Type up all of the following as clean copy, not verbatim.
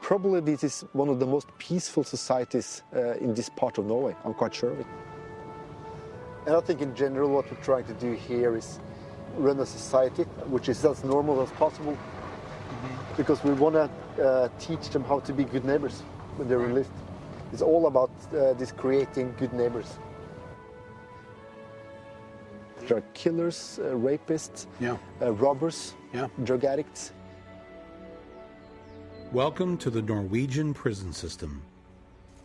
Probably this is one of the most peaceful societies in this part of Norway. I'm quite sure of it. And I think in general what we're trying to do here is run a society which is as normal as possible, because we want to teach them how to be good neighbors when they're released. It's all about this creating good neighbors. There are killers, rapists, robbers, drug addicts. Welcome to the Norwegian prison system,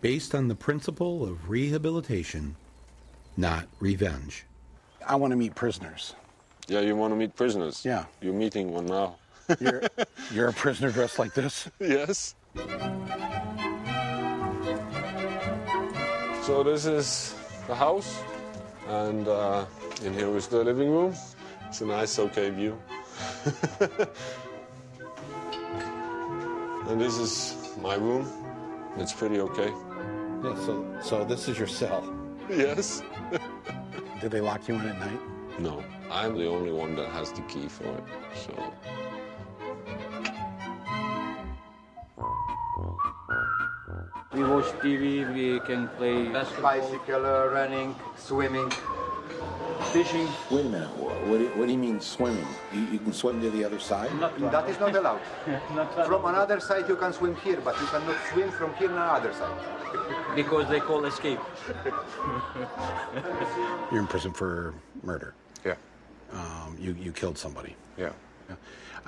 based on the principle of rehabilitation, not revenge. I want to meet prisoners. Yeah, you want to meet prisoners? Yeah. You're meeting one now. You're a prisoner dressed like this? Yes. So this is the house, and in here is the living room. It's a nice, okay view. And this is my room. It's pretty okay. Yeah, so this is your cell? Yes. Did they lock you in at night? No, I'm the only one that has the key for it, so... We watch TV, we can play basketball. Bicycle, running, swimming, Fishing. Wait a minute, what do you mean swimming? You can swim to the other side? that is not allowed. Not allowed. From another side you can swim here, but you cannot swim from here to another side. Because they call escape. You're in prison for murder. Yeah. You killed somebody. Yeah.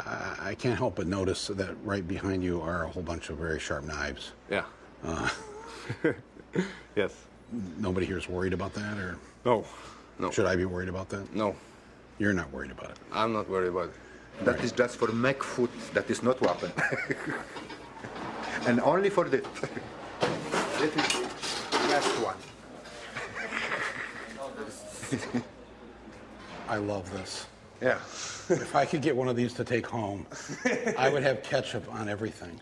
I can't help but notice that right behind you are a whole bunch of very sharp knives. Yeah. Yes. Nobody here is worried about that, or No. No. should I be worried about that? No. You're not worried about it. I'm not worried about it. That is just for make food. That is not weapon. And only for this. This is the last one. I love this. Yeah. If I could get one of these to take home, I would have ketchup on everything.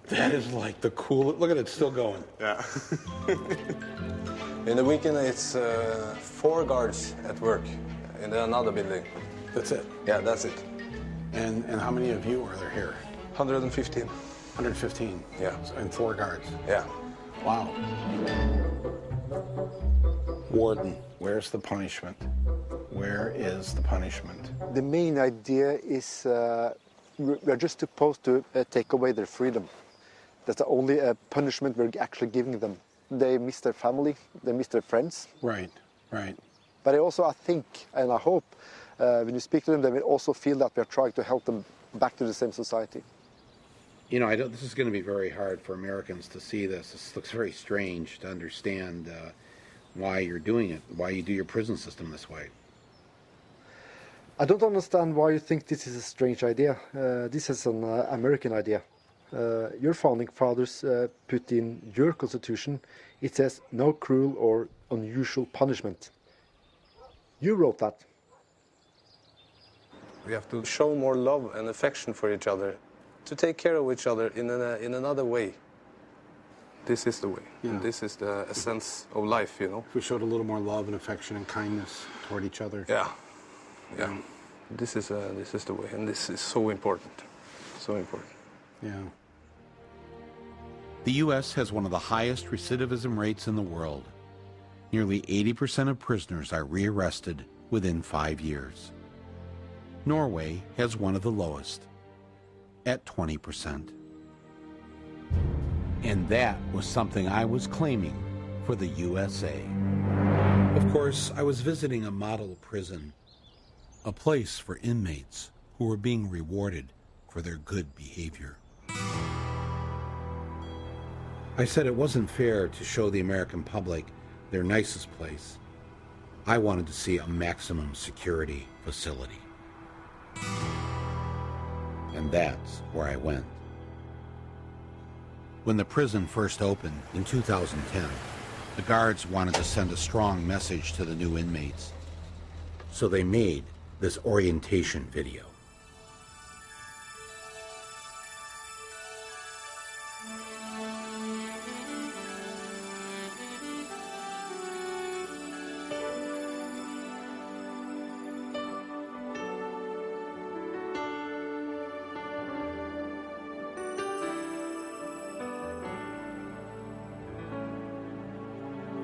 That is like the coolest. Look at it, it's still going. Yeah. In the weekend, it's 4 guards at work in another building. That's it. Yeah, that's it. And how many of you are there here? 115. 115. Yeah. And 4 guards. Yeah. Wow. Warden, where's the punishment? Where is the punishment? The main idea is we're just supposed to take away their freedom. That's the only punishment we're actually giving them. They miss their family, they miss their friends. Right, right. But I think, and I hope, when you speak to them, they will also feel that we're trying to help them back to the same society. You know, this is going to be very hard for Americans to see this. This looks very strange to understand why you're doing it, why you do your prison system this way. I don't understand why you think this is a strange idea. This is an American idea. Your founding fathers put in your constitution, it says no cruel or unusual punishment. You wrote that. We have to show more love and affection for each other, to take care of each other in another way. This is the way. Yeah. And this is the essence of life, you know. If we showed a little more love and affection and kindness toward each other. Yeah. Yeah. This is the way, and this is so important. So important. Yeah. The U.S. has one of the highest recidivism rates in the world. Nearly 80% of prisoners are rearrested within 5 years. Norway has one of the lowest, at 20%. And that was something I was claiming for the USA. Of course, I was visiting a model prison, a place for inmates who were being rewarded for their good behavior. I said it wasn't fair to show the American public their nicest place. I wanted to see a maximum security facility. And that's where I went. When the prison first opened in 2010, the guards wanted to send a strong message to the new inmates. So they made this orientation video.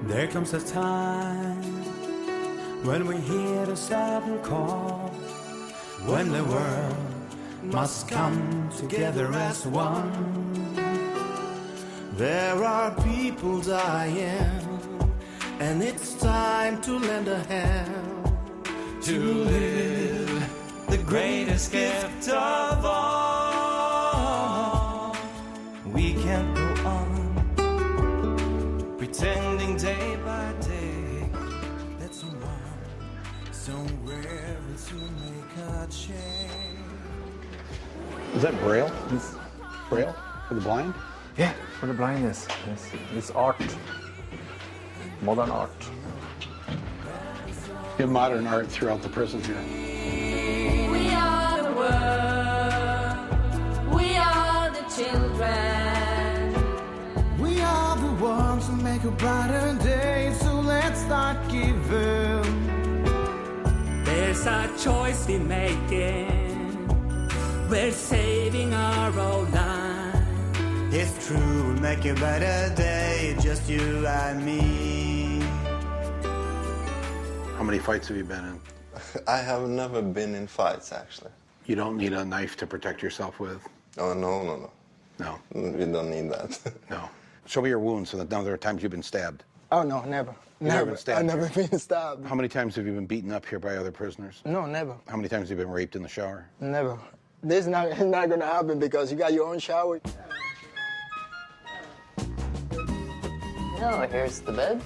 There comes a time when we hear the sudden call, when the world must come together as one. There are people dying, and it's time to lend a hand to live the greatest gift of all. We can't go on pretending day by day that somewhere to make a change. Is that Braille? Braille for the blind? Yeah, for the blindness. It's art. Modern art. You have modern art throughout the prison here. We are the world. We are the children. We are the ones who make a brighter day, so let's start giving. There's a choice we're making. We're saving our own lives. It's true, we'll make a better day, just you and me. How many fights have you been in? I have never been in fights, actually. You don't need a knife to protect yourself with? Oh, no. No. We don't need that. No. Show me your wounds so that now there are times you've been stabbed. Oh, no, never. Never been stabbed? I've never been stabbed. How many times have you been beaten up here by other prisoners? No, never. How many times have you been raped in the shower? Never. This is not going to happen because you got your own shower. Oh, here's the bed.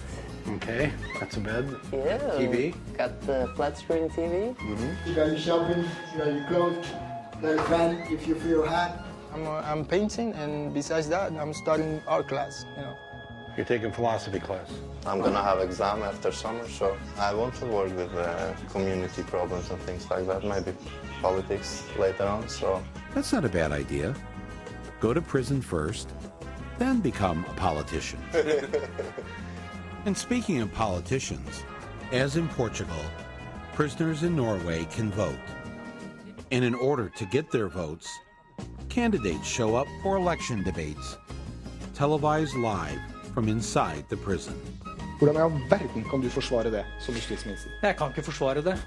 Okay, that's a bed. Yeah. TV. Got the flat screen TV. Mm-hmm. You got your shopping, you got your clothes, got a fan if you feel hot. I'm painting, and besides that, I'm studying art class, you know. You're taking philosophy class. I'm gonna have exam after summer, so I want to work with community problems and things like that, maybe politics later on, so. That's not a bad idea. Go to prison first, then become a politician. And speaking of politicians, as in Portugal, prisoners in Norway can vote. And in order to get their votes, candidates show up for election debates, televised live from inside the prison. Hvordan i all verden kan du forsvare det som justisminister? Jeg kan ikke forsvare det.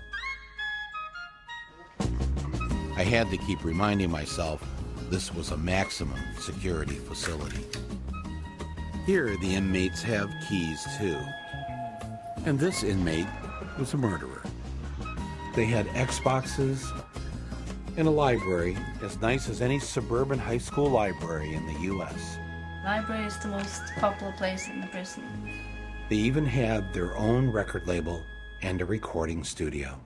I had to keep reminding myself this was a maximum security facility. Here, the inmates have keys too. And this inmate was a murderer. They had Xboxes and a library as nice as any suburban high school library in the U.S. Library is the most popular place in the prison. They even had their own record label and a recording studio.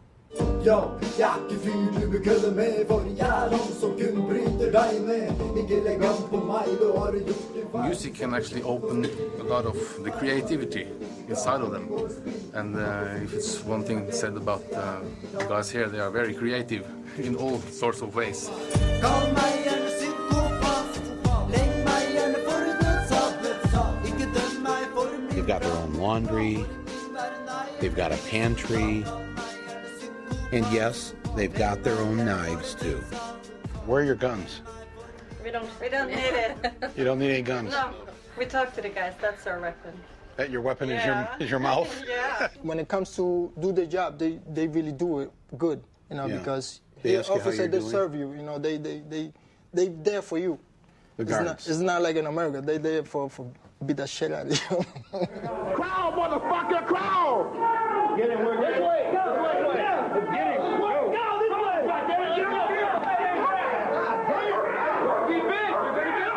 Music can actually open a lot of the creativity inside of them. And if it's one thing said about the guys here, they are very creative in all sorts of ways. They've got their own laundry, they've got a pantry, and yes, they've got their own knives too. Where are your guns? We don't need it. You don't need any guns? No, we talk to the guys, that's our weapon. That your weapon Yeah. is your mouth? Yeah. When it comes to do the job, they really do it good, you know, Yeah. because They here ask you how officer, you're they doing? serve you, you know, they there for you. The guards. It's not like in America, they there for beat the shit out of you. Crowd, motherfucker, crowd! Get him, this way! This way! Get him! Go! Go, this way! Get him! Be big! Get him!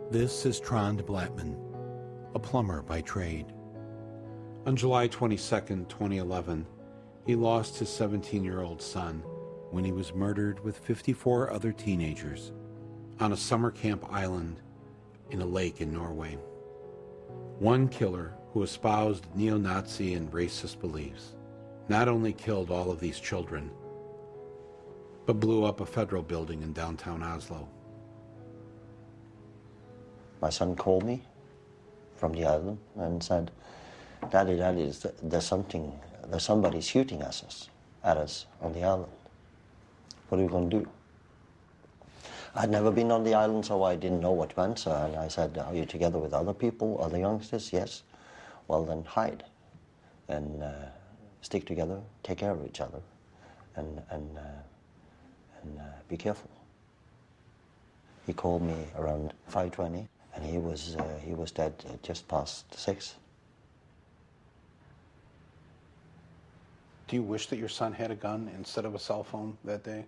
This is Trond Blattman, a plumber by trade. On July 22nd, 2011, he lost his 17-year-old son when he was murdered with 54 other teenagers on a summer camp island in a lake in Norway. One killer who espoused neo-Nazi and racist beliefs. not only killed all of these children, but blew up a federal building in downtown Oslo. My son called me from the island and said, Daddy, there's somebody shooting at us on the island. What are we going to do? I'd never been on the island, so I didn't know what to answer. And I said, are you together with other people, other youngsters? Yes. Well, then hide and stick together, take care of each other, and be careful. He called me around 5:20, and he was dead just past 6. Do you wish that your son had a gun instead of a cell phone that day?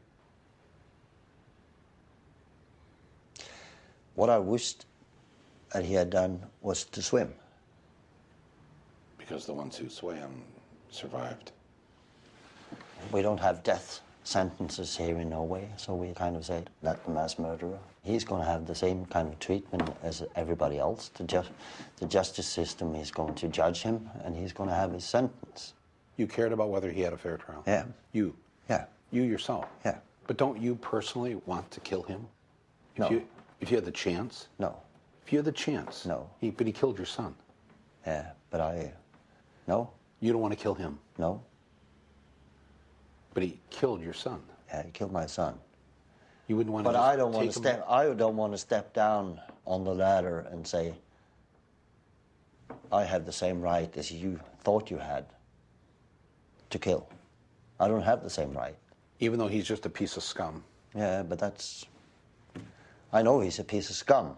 What I wished that he had done was to swim. Because the ones who swam survived. We don't have death sentences here in Norway, so we kind of said that the mass murderer, he's going to have the same kind of treatment as everybody else. The justice system is going to judge him, and he's going to have his sentence. You cared about whether he had a fair trial? Yeah. You? Yeah. You yourself? Yeah. But don't you personally want to kill him? No. If you had the chance? No. If you had the chance? No. But he killed your son. Yeah, but no. You don't want to kill him? No. But he killed your son. Yeah, he killed my son. You wouldn't want to. But I don't want to step down on the ladder and say, I have the same right as you thought you had to kill. I don't have the same right. Even though he's just a piece of scum. Yeah, but I know he's a piece of scum,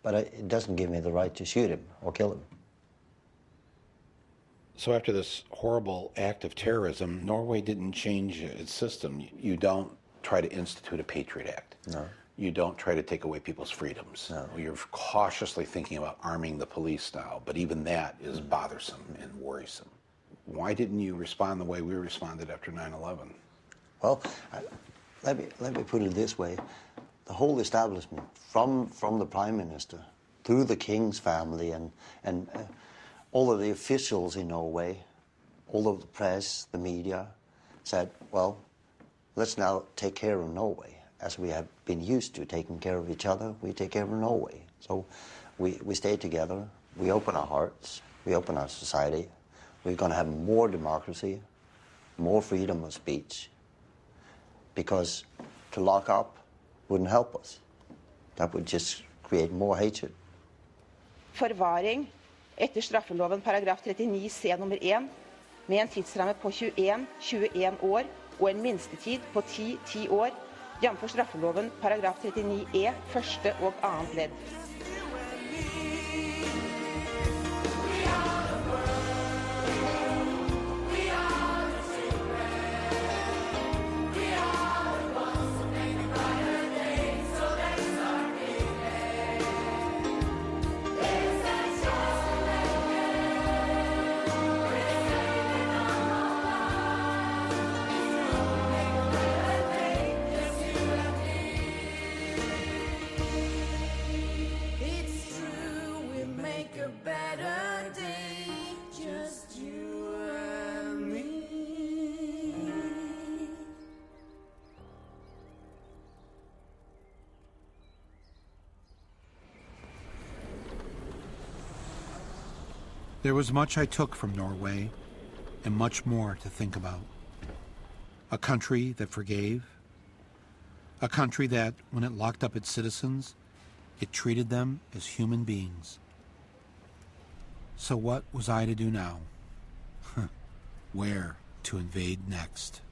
but it doesn't give me the right to shoot him or kill him. So after this horrible act of terrorism, Norway didn't change its system. You don't try to institute a Patriot Act. No. You don't try to take away people's freedoms. No. You're cautiously thinking about arming the police now, but even that is bothersome and worrisome. Why didn't you respond the way we responded after 9/11? Well, let me put it this way. The whole establishment, from the Prime Minister, through the King's family and all of the officials in Norway, all of the press, the media, said, well, let's now take care of Norway. As we have been used to taking care of each other, we take care of Norway. So we stay together, we open our hearts, we open our society. We're going to have more democracy, more freedom of speech, because to lock up wouldn't help us. That would just create more hatred. Forvaring etter straffeloven paragraf 39 c nummer 1 med en tidsramme på 21 år og en minstetid på 10 år, jf. straffeloven paragraf 39 e første og annet ledd. There was much I took from Norway, and much more to think about. A country that forgave. A country that, when it locked up its citizens, it treated them as human beings. So what was I to do now? Where to invade next?